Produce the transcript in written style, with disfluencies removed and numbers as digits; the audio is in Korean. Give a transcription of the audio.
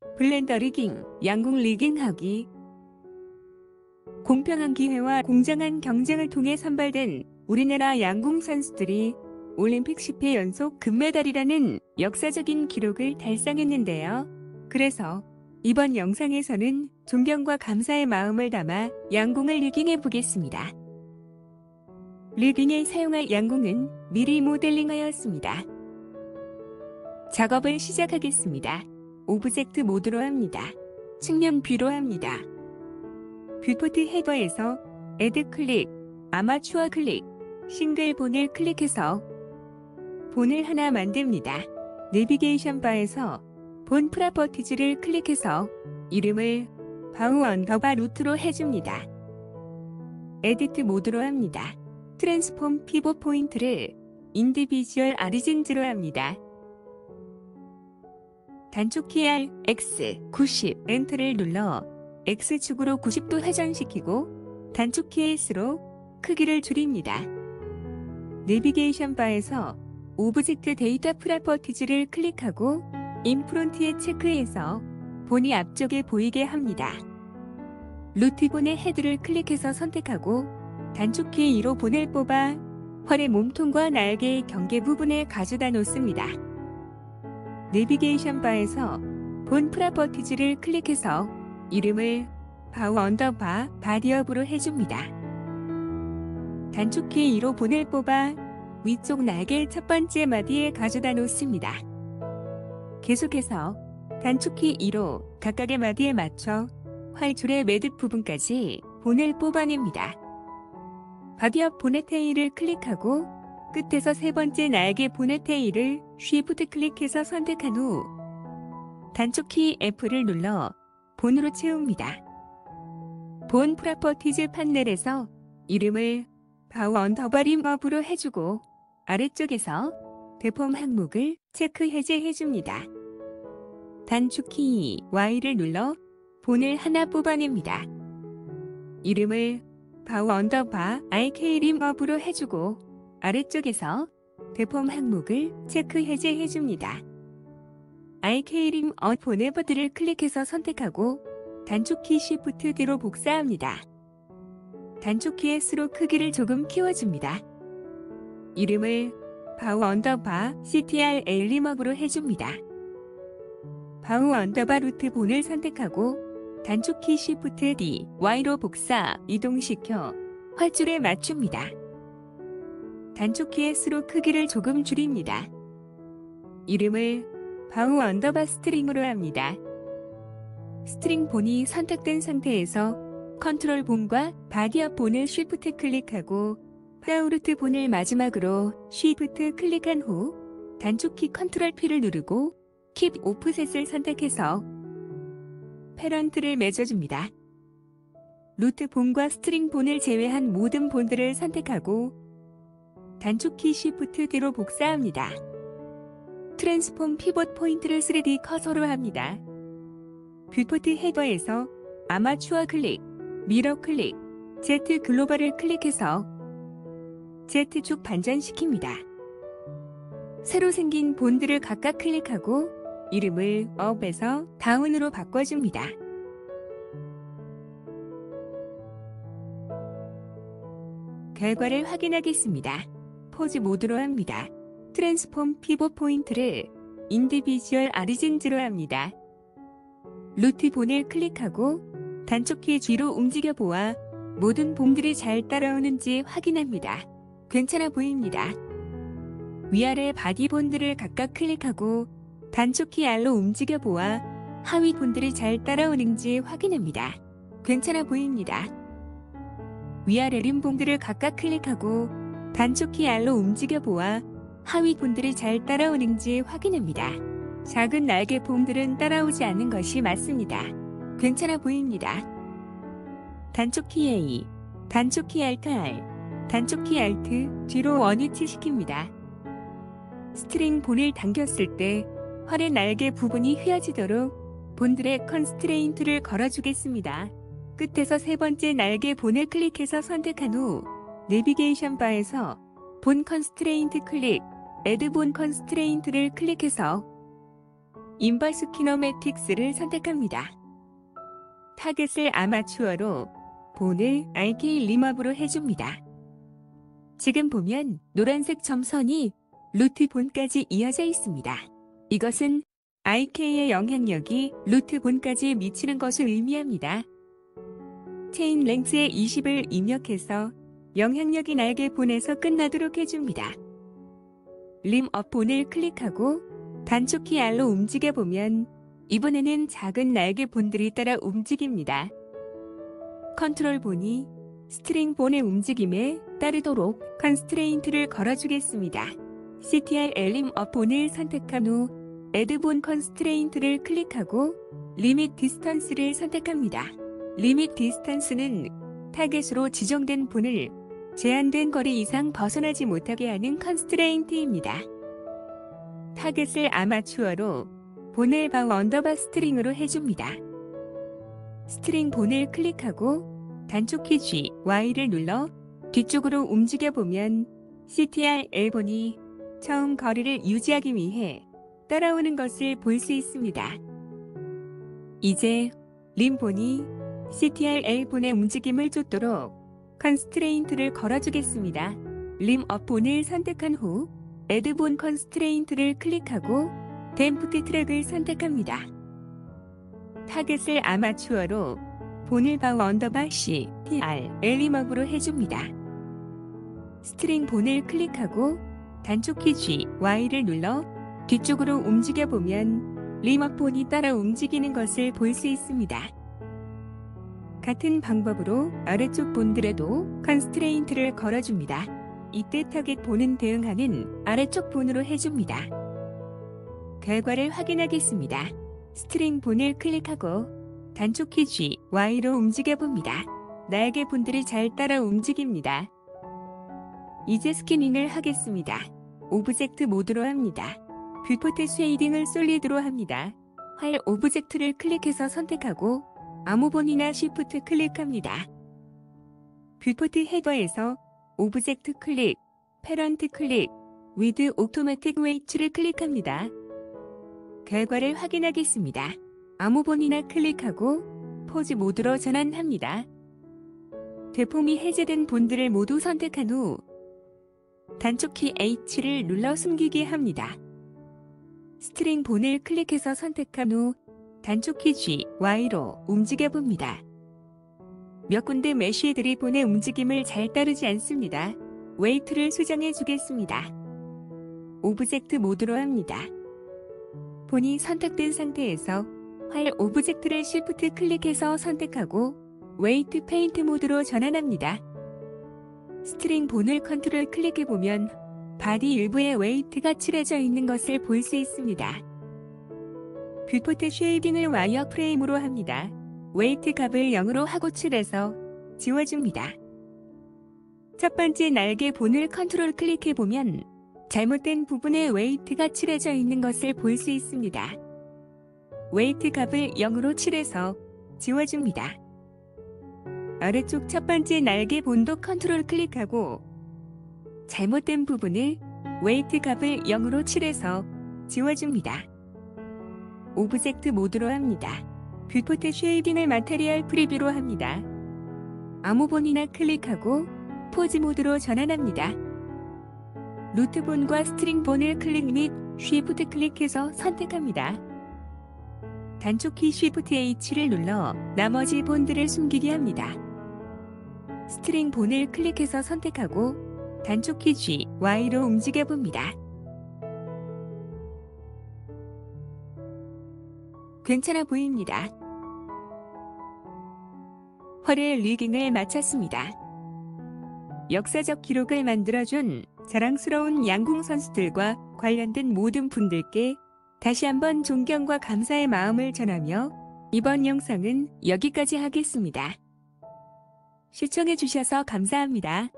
블렌더 리깅, 양궁 리깅하기. 공평한 기회와 공정한 경쟁을 통해 선발된 우리나라 양궁 선수들이 올림픽 10회 연속 금메달이라는 역사적인 기록을 달성했는데요. 그래서 이번 영상에서는 존경과 감사의 마음을 담아 양궁을 리깅해 보겠습니다. 리깅에 사용할 양궁은 미리 모델링하였습니다. 작업을 시작하겠습니다. 오브젝트 모드로 합니다. 측면 뷰로 합니다. 뷰포트 헤더에서 애드 클릭, 아마추어 클릭, 싱글 본을 클릭해서 본을 하나 만듭니다. 내비게이션 바에서 본 프로퍼티즈를 클릭해서 이름을 바우 언더바 루트로 해줍니다. 에디트 모드로 합니다. 트랜스폼 피봇 포인트를 인디비주얼 아리진즈로 합니다. 단축키 R, X, 90, 엔터를 눌러 X축으로 90도 회전시키고 단축키 S로 크기를 줄입니다. 내비게이션 바에서 오브젝트 데이터 프로퍼티즈를 클릭하고 인프론트에 체크해서 본이 앞쪽에 보이게 합니다. 루트 본의 헤드를 클릭해서 선택하고 단축키 2로 본을 뽑아 활의 몸통과 날개의 경계 부분에 가져다 놓습니다. 내비게이션 바에서 본 프로퍼티즈를 클릭해서 이름을 바우 언더바 바디업으로 해줍니다. 단축키 2로 본을 뽑아 위쪽 날개 첫 번째 마디에 가져다 놓습니다. 계속해서 단축키 2로 각각의 마디에 맞춰 활줄의 매듭 부분까지 본을 뽑아냅니다. 바디업 본의 테일을 클릭하고 끝에서 세 번째 날개 본의 테일을 쉬프트 클릭해서 선택한 후 단축키 F를 눌러 본으로 채웁니다. 본 프로퍼티즈 판넬에서 이름을 바우 언더바 리머브로 해주고 아래쪽에서 대폼 항목을 체크 해제해줍니다. 단축키 Y를 눌러 본을 하나 뽑아냅니다. 이름을 바우 언더바 IK 리머브로 해주고 아래쪽에서 대폼 항목을 체크 해제해줍니다. IK 림 본의 버튼을 클릭해서 선택하고 단축키 Shift D로 복사합니다. 단축키 S로 크기를 조금 키워줍니다. 이름을 바우 언더바 CTRL 리머브로 해줍니다. 바우 언더바 루트 본을 선택하고 단축키 Shift D, Y로 복사, 이동시켜 활줄에 맞춥니다. 단축키 S로 크기를 조금 줄입니다. 이름을 바우 언더바 스트링으로 합니다. 스트링 본이 선택된 상태에서 컨트롤 본과 바디업 본을 쉬프트 클릭하고 파우루트 본을 마지막으로 쉬프트 클릭한 후 단축키 컨트롤 P를 누르고 킵 오프셋을 선택해서 패런트를 맺어줍니다. 루트 본과 스트링 본을 제외한 모든 본들을 선택하고 단축키 Shift D로 복사합니다. 트랜스폼 피봇 포인트를 3D 커서로 합니다. 뷰포트 헤더에서 아마추어 클릭, 미러 클릭, Z 글로벌을 클릭해서 Z축 반전시킵니다. 새로 생긴 본들을 각각 클릭하고 이름을 up에서 down으로 바꿔줍니다. 결과를 확인하겠습니다. 포즈 모드로 합니다. 트랜스폼 피봇 포인트를 인디비주얼 아리진즈로 합니다. 루트 본을 클릭하고 단축키 G로 움직여 보아 모든 본들이 잘 따라오는지 확인합니다. 괜찮아 보입니다. 위아래 바디 본들을 각각 클릭하고 단축키 R로 움직여 보아 하위 본들이 잘 따라오는지 확인합니다. 괜찮아 보입니다. 위아래 림 본들을 각각 클릭하고 단축키 R로 움직여 보아 하위 본들이 잘 따라오는지 확인합니다. 작은 날개 본들은 따라오지 않는 것이 맞습니다. 괜찮아 보입니다. 단축키 A, 단축키 Alt R, 단축키 Alt G로 원위치 시킵니다. 스트링 본을 당겼을 때 활의 날개 부분이 휘어지도록 본들의 컨스트레인트를 걸어주겠습니다. 끝에서 세 번째 날개 본을 클릭해서 선택한 후 내비게이션 바에서 본 컨스트레인트 클릭, 애드 본 컨스트레인트를 클릭해서 인버스 키노매틱스를 선택합니다. 타겟을 아마추어로, 본을 IK 림업으로 해줍니다. 지금 보면 노란색 점선이 루트 본까지 이어져 있습니다. 이것은 IK의 영향력이 루트 본까지 미치는 것을 의미합니다. 체인 랭스의 20을 입력해서 영향력이 날개 본에서 끝나도록 해줍니다. 림업 본을 클릭하고 단축키 R로 움직여보면 이번에는 작은 날개 본들이 따라 움직입니다. 컨트롤 본이 스트링 본의 움직임에 따르도록 컨스트레인트를 걸어주겠습니다. CTRL 림업 본을 선택한 후 Add 본 컨스트레인트를 클릭하고 리밋 디스턴스를 선택합니다. 리밋 디스턴스는 타겟으로 지정된 본을 제한된 거리 이상 벗어나지 못하게 하는 컨스트레인트입니다. 타겟을 아마추어로, 본을 바우 언더바 스트링으로 해줍니다. 스트링 본을 클릭하고 단축키 G, Y를 눌러 뒤쪽으로 움직여보면 CTRL 본이 처음 거리를 유지하기 위해 따라오는 것을 볼 수 있습니다. 이제 림 본이 CTRL 본의 움직임을 쫓도록 컨스트레인트를 걸어주겠습니다. 림업 본을 선택한 후 Add 본 컨스트레인트를 클릭하고 댐프트 트랙을 선택합니다. 타겟을 아마추어로, 본을 바우 언더바 CTRL 림업으로 해줍니다. 스트링 본을 클릭하고 단축키 G, Y를 눌러 뒤쪽으로 움직여보면 림업 본이 따라 움직이는 것을 볼 수 있습니다. 같은 방법으로 아래쪽 본들에도 컨스트레인트를 걸어줍니다. 이때 타겟 본은 대응하는 아래쪽 본으로 해줍니다. 결과를 확인하겠습니다. 스트링 본을 클릭하고 단축키 G, Y로 움직여봅니다. 날개 본들이 잘 따라 움직입니다. 이제 스캐닝을 하겠습니다. 오브젝트 모드로 합니다. 뷰포트 쉐이딩을 솔리드로 합니다. 활 오브젝트를 클릭해서 선택하고 아무 본이나 쉬프트 클릭합니다. 뷰포트 헤더에서 오브젝트 클릭, 패런트 클릭, 위드 오토매틱 웨이츠를 클릭합니다. 결과를 확인하겠습니다. 아무 본이나 클릭하고 포즈 모드로 전환합니다. 되폼이 해제된 본들을 모두 선택한 후 단축키 H를 눌러 숨기게 합니다. 스트링 본을 클릭해서 선택한 후 단축키 G, Y로 움직여봅니다. 몇 군데 메쉬들이 본의 움직임을 잘 따르지 않습니다. 웨이트를 수정해 주겠습니다. 오브젝트 모드로 합니다. 본이 선택된 상태에서 활 오브젝트를 Shift 클릭해서 선택하고 웨이트 페인트 모드로 전환합니다. 스트링 본을 컨트롤 클릭해보면 바디 일부에 웨이트가 칠해져 있는 것을 볼 수 있습니다. 뷰포트 쉐이딩을 와이어 프레임으로 합니다. 웨이트 값을 0으로 하고 칠해서 지워줍니다. 첫 번째 날개 본을 컨트롤 클릭해보면 잘못된 부분에 웨이트가 칠해져 있는 것을 볼 수 있습니다. 웨이트 값을 0으로 칠해서 지워줍니다. 아래쪽 첫 번째 날개 본도 컨트롤 클릭하고 잘못된 부분을 웨이트 값을 0으로 칠해서 지워줍니다. 오브젝트 모드로 합니다. 뷰포트 쉐이딩을 마테리얼 프리뷰로 합니다. 아무 본이나 클릭하고 포즈 모드로 전환합니다. 루트 본과 스트링 본을 클릭 및 쉬프트 클릭해서 선택합니다. 단축키 Shift H를 눌러 나머지 본들을 숨기게 합니다. 스트링 본을 클릭해서 선택하고 단축키 G, Y로 움직여봅니다. 괜찮아 보입니다. 활의 리깅을 마쳤습니다. 역사적 기록을 만들어준 자랑스러운 양궁 선수들과 관련된 모든 분들께 다시 한번 존경과 감사의 마음을 전하며 이번 영상은 여기까지 하겠습니다. 시청해주셔서 감사합니다.